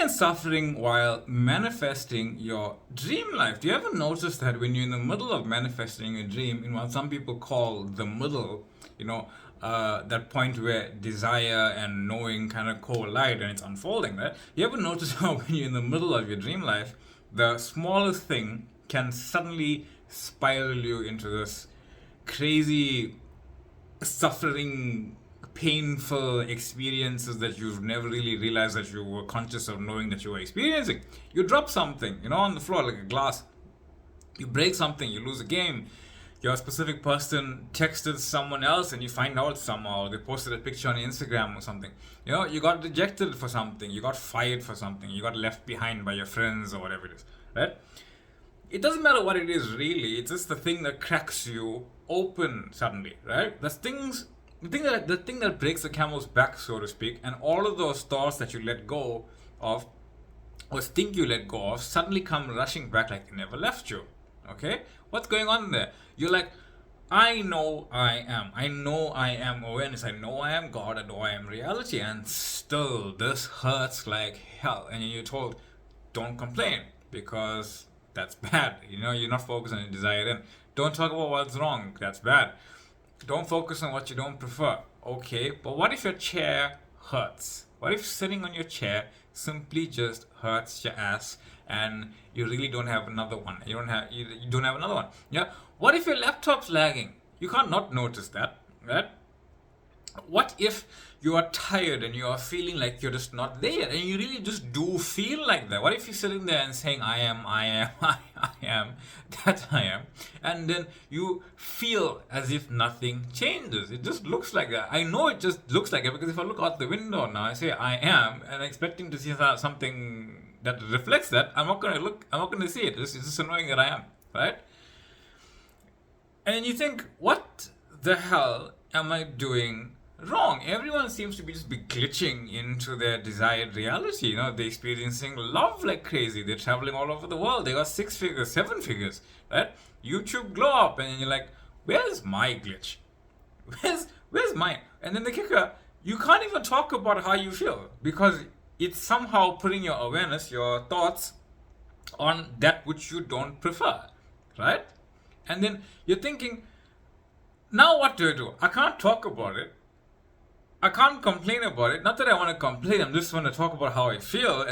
Experience suffering while manifesting your dream life. Do you ever notice that when you're in the middle of manifesting a dream, in what some people call the middle, you know, that point where desire and knowing kind of collide and it's unfolding, right? You ever notice how when you're in the middle of your dream life, the smallest thing can suddenly spiral you into this crazy suffering, painful experiences that you've never really realized that you were conscious of knowing that you were experiencing. You drop something, on the floor like a glass. You break something, you lose a game. Your specific person texted someone else and you find out somehow. They posted a picture on Instagram or something. You got rejected for something. You got fired for something. You got left behind by your friends or whatever it is, right? It doesn't matter what it is really. It's just the thing that cracks you open suddenly, right? The thing that breaks the camel's back, so to speak, and all of those thoughts that you let go of, or think you let go of, suddenly come rushing back like they never left you. Okay? What's going on there? You're like, I know I am. I know I am awareness. I know I am God. I know I am reality. And still, this hurts like hell. And you're told, don't complain because that's bad. You're not focused on your desire. Then don't talk about what's wrong. That's bad. Don't focus on what you don't prefer. Okay, but what if your chair hurts? What if sitting on your chair simply just hurts your ass and you really don't have another one? You don't have another one. Yeah. What if your laptop's lagging? You can't not notice that, right? What if you are tired and you are feeling like you're just not there and you really just do feel like that? What if you're sitting there and saying, I am, I am, that I am, and then you feel as if nothing changes? It just looks like that. I know it just looks like it because if I look out the window now, I say I am, and expecting to see something that reflects that, I'm not going to see it. It's just annoying that I am, right? And you think, what the hell am I doing wrong? Everyone seems to be glitching into their desired reality. They're experiencing love like crazy. They're traveling all over the world. They got 6 figures, 7 figures, right? YouTube glow up, and you're like, where's my glitch? Where's mine? And then the kicker, you can't even talk about how you feel because it's somehow putting your awareness, your thoughts on that which you don't prefer, right? And then you're thinking, now what do? I can't talk about it. I can't complain about it. Not that I want to complain, I'm just want to talk about how I feel,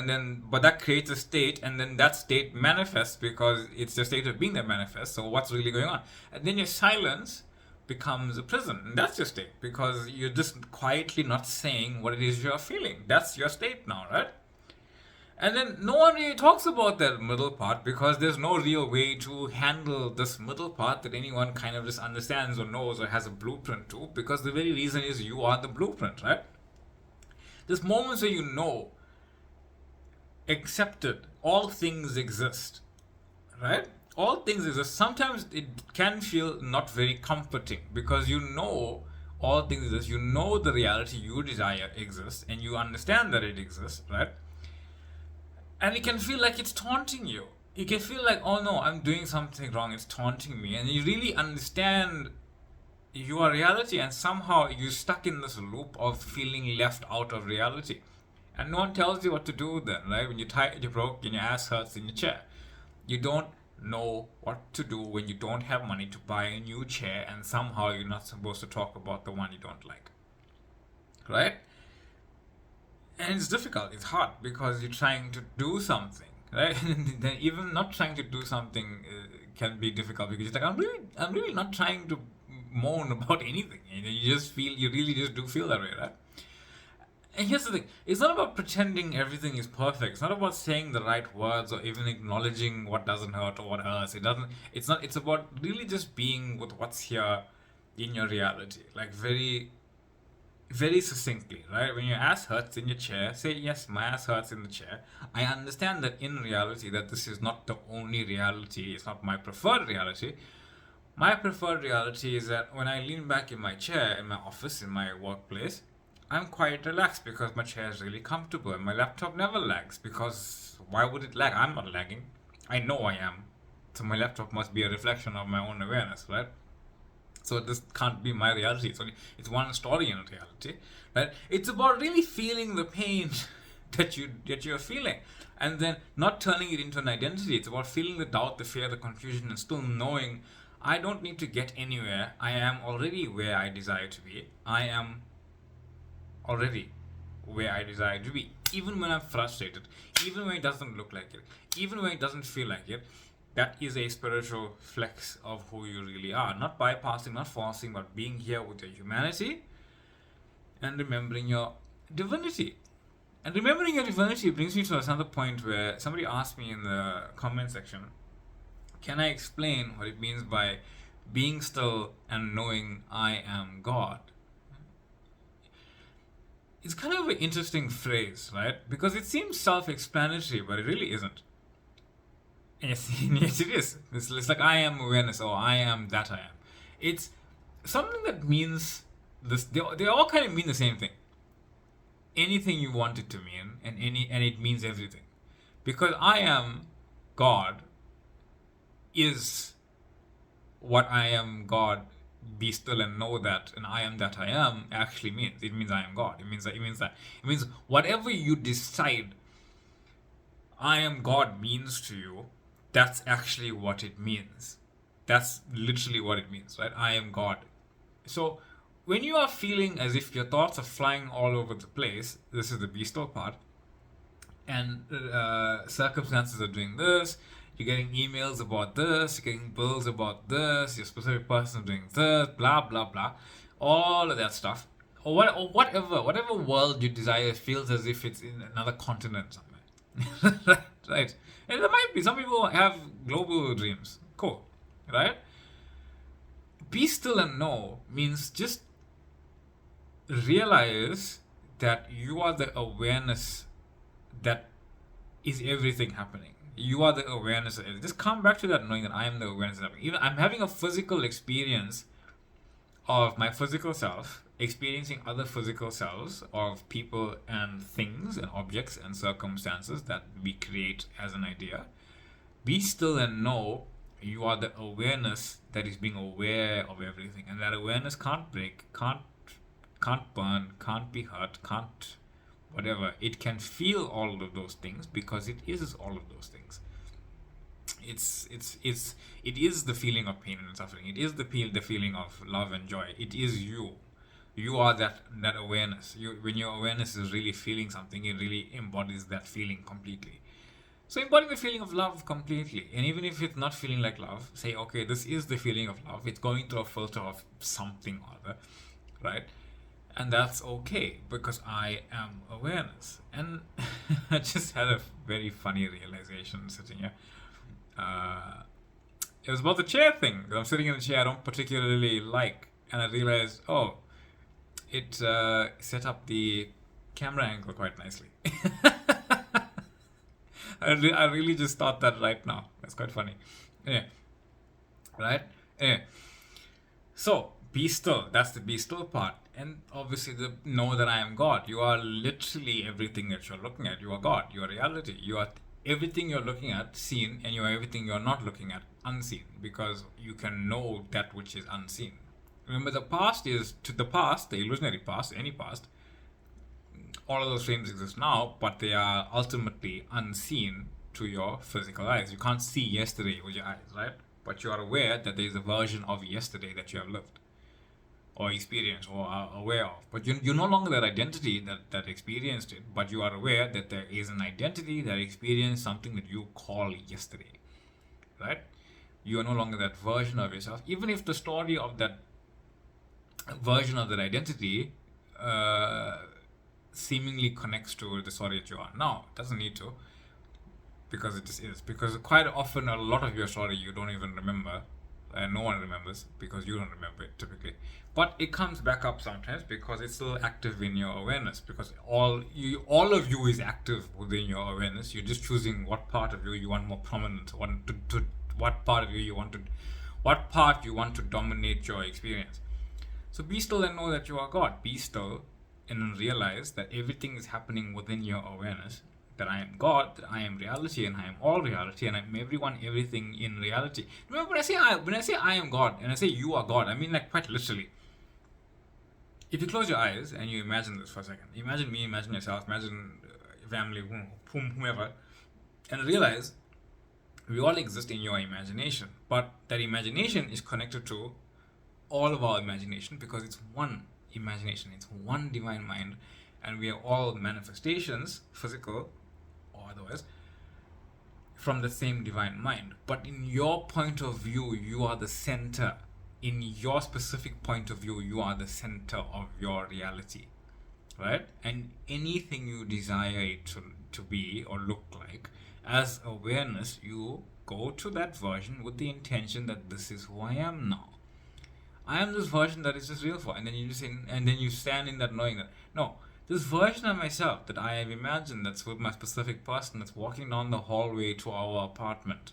but that creates a state, and then that state manifests because it's the state of being that manifests. So what's really going on? And then your silence becomes a prison, and that's your state because you're just quietly not saying what it is you're feeling. That's your state now, right? And then no one really talks about that middle part because there's no real way to handle this middle part that anyone kind of just understands or knows or has a blueprint to, because the very reason is you are the blueprint, right? There's moments where accepted, all things exist, right? All things exist. Sometimes it can feel not very comforting because all things exist, the reality you desire exists, and you understand that it exists, right? And it can feel like it's taunting you. You can feel like, oh no, I'm doing something wrong, it's taunting me. And you really understand your reality, and somehow you're stuck in this loop of feeling left out of reality. And no one tells you what to do then, right? When you're tired, you're broke, and your ass hurts in your chair. You don't know what to do when you don't have money to buy a new chair, and somehow you're not supposed to talk about the one you don't like. Right? And it's difficult, it's hard, because you're trying to do something, right? Then even not trying to do something can be difficult because you're like, I'm really not trying to moan about anything. You really just do feel that way, right? And here's the thing, it's not about pretending everything is perfect. It's not about saying the right words or even acknowledging what doesn't hurt or what hurts. It's about really just being with what's here in your reality. Like very, very succinctly, right? When your ass hurts in your chair, say, yes, my ass hurts in the chair. I understand that in reality that this is not the only reality. It's not my preferred reality. My preferred reality is that when I lean back in my chair, in my office, in my workplace, I'm quite relaxed because my chair is really comfortable and my laptop never lags, because why would it lag? I'm not lagging. I know I am. So my laptop must be a reflection of my own awareness, right? So this can't be my reality. It's one story in reality, right? It's about really feeling the pain that you're feeling, and then not turning it into an identity. It's about feeling the doubt, the fear, the confusion, and still knowing I don't need to get anywhere. I am already where I desire to be. I am already where I desire to be. Even when I'm frustrated, even when it doesn't look like it, even when it doesn't feel like it, that is a spiritual flex of who you really are. Not bypassing, not forcing, but being here with your humanity and remembering your divinity. And remembering your divinity brings me to another point where somebody asked me in the comment section, can I explain what it means by being still and knowing I am God? It's kind of an interesting phrase, right? Because it seems self-explanatory, but it really isn't. Yes, yes, it is. It's like I am awareness, or I am that I am. It's something that means this. They all kind of mean the same thing. Anything you want it to mean, and it means everything, because I am God is what I am God. Be still and know that, and I am that I am actually means. It means I am God. It means whatever you decide I am God means to you, that's actually what it means. That's literally what it means, right? I am God. So when you are feeling as if your thoughts are flying all over the place, this is the be still part, and circumstances are doing this, you're getting emails about this, you're getting bills about this, your specific person doing this, blah blah blah, all of that stuff, or whatever world you desire feels as if it's in another continent somewhere. Right? And there might be some people have global dreams. Cool, right? Be still and know means just realize that you are the awareness that is everything happening. You are the awareness. Just come back to that, knowing that I am the awareness of everything. Even I'm having a physical experience of my physical self experiencing other physical selves of people and things and objects and circumstances that we create as an idea. Be still and know you are the awareness that is being aware of everything, and that awareness can't break, can't burn, can't be hurt, can't whatever. It can feel all of those things because it is all of those things. It is the feeling of pain and suffering. It is the feeling of love and joy. It is you. You are that awareness. When your awareness is really feeling something, it really embodies that feeling completely. So embody the feeling of love completely. And even if it's not feeling like love, say, okay, this is the feeling of love. It's going through a filter of something or other, right? And that's okay, because I am awareness. And I just had a very funny realization sitting here. It was about the chair thing. I'm sitting in a chair I don't particularly like, and I realized, oh, it set up the camera angle quite nicely. I really just thought that right now. That's quite funny. Anyway, right? Anyway, so be still. That's the be still part. And obviously, know that I am God. You are literally everything that you're looking at. You are God. You are reality. You are everything you're looking at, seen, and you are everything you're not looking at, unseen, because you can know that which is unseen. Remember, the past is to the past, the illusionary past, any past. All of those frames exist now, but they are ultimately unseen to your physical eyes. You can't see yesterday with your eyes, right? But you are aware that there is a version of yesterday that you have lived, or experienced, or are aware of. But you're no longer that identity that experienced it, but you are aware that there is an identity that experienced something that you call yesterday, right? You are no longer that version of yourself, even if the story of that version of that identity seemingly connects to the story that you are now. It doesn't need to, because it just is. Because quite often, a lot of your story you don't even remember, and no one remembers because you don't remember it typically. But it comes back up sometimes because it's still active in your awareness. Because all of you is active within your awareness. You're just choosing what part of you want more prominent, what part you want to dominate your experience. So be still and know that you are God. Be still and realize that everything is happening within your awareness. That I am God, that I am reality, and I am all reality, and I'm everyone, everything in reality. Remember, when I say I am God, and I say you are God, I mean like quite literally. If you close your eyes and you imagine this for a second, imagine me, imagine yourself, imagine if family, whomever, and realize we all exist in your imagination, but that imagination is connected to all of our imagination because it's one imagination, it's one divine mind, and we are all manifestations, physical or otherwise, from the same divine mind. But in your point of view, you are the center. In your specific point of view, you are the center of your reality, right? And anything you desire it to be or look like, as awareness, you go to that version with the intention that this is who I am now. I am this version that is just real for, and then you stand in that knowing that no, this version of myself that I have imagined, that's with my specific person, that's walking down the hallway to our apartment,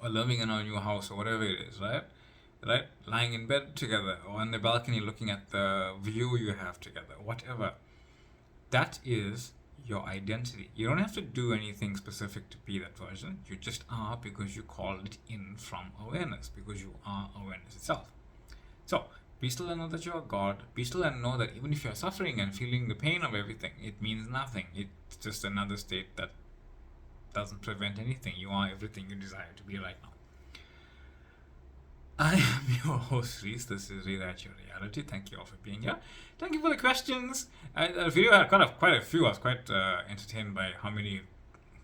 or living in our new house, or whatever it is, right? Right, lying in bed together, or on the balcony looking at the view you have together, whatever. That is your identity. You don't have to do anything specific to be that version. You just are, because you called it in from awareness, because you are awareness itself. So be still and know that you are God. Be still and know that even if you are suffering and feeling the pain of everything, it means nothing. It's just another state that doesn't prevent anything. You are everything you desire to be right now. I am your host, Reese. This is Rewrite Your Reality. Thank you all for being here. Thank you for the questions. The video had quite a few. I was quite entertained by how many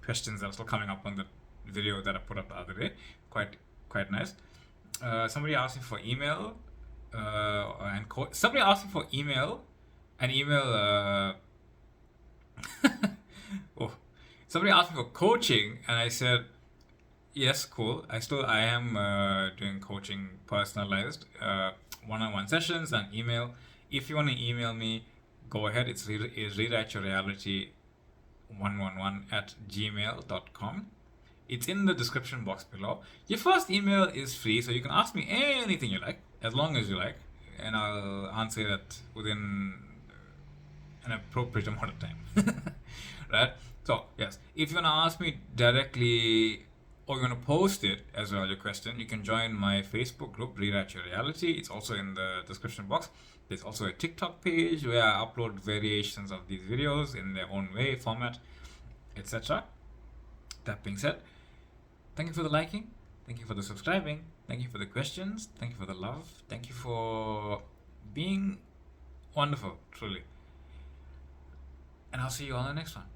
questions that are still coming up on the video that I put up the other day. Quite nice. Somebody asked me for email, somebody asked me for email, and email. Oh, somebody asked me for coaching, and I said, yes, cool. I am doing coaching, personalized, one-on-one sessions and email. If you want to email me, go ahead. It's rewriteyourreality111@gmail.com. It's in the description box below. Your first email is free, so you can ask me anything you like, as long as you like, and I'll answer that within an appropriate amount of time. Right? So, yes, if you want to ask me directly, or you want to post it as well, your question, you can join my Facebook group, Rewrite Your Reality. It's also in the description box. There's also a TikTok page where I upload variations of these videos in their own way, format, etc. That being said, thank you for the liking. Thank you for the subscribing. Thank you for the questions. Thank you for the love. Thank you for being wonderful, truly. And I'll see you on the next one.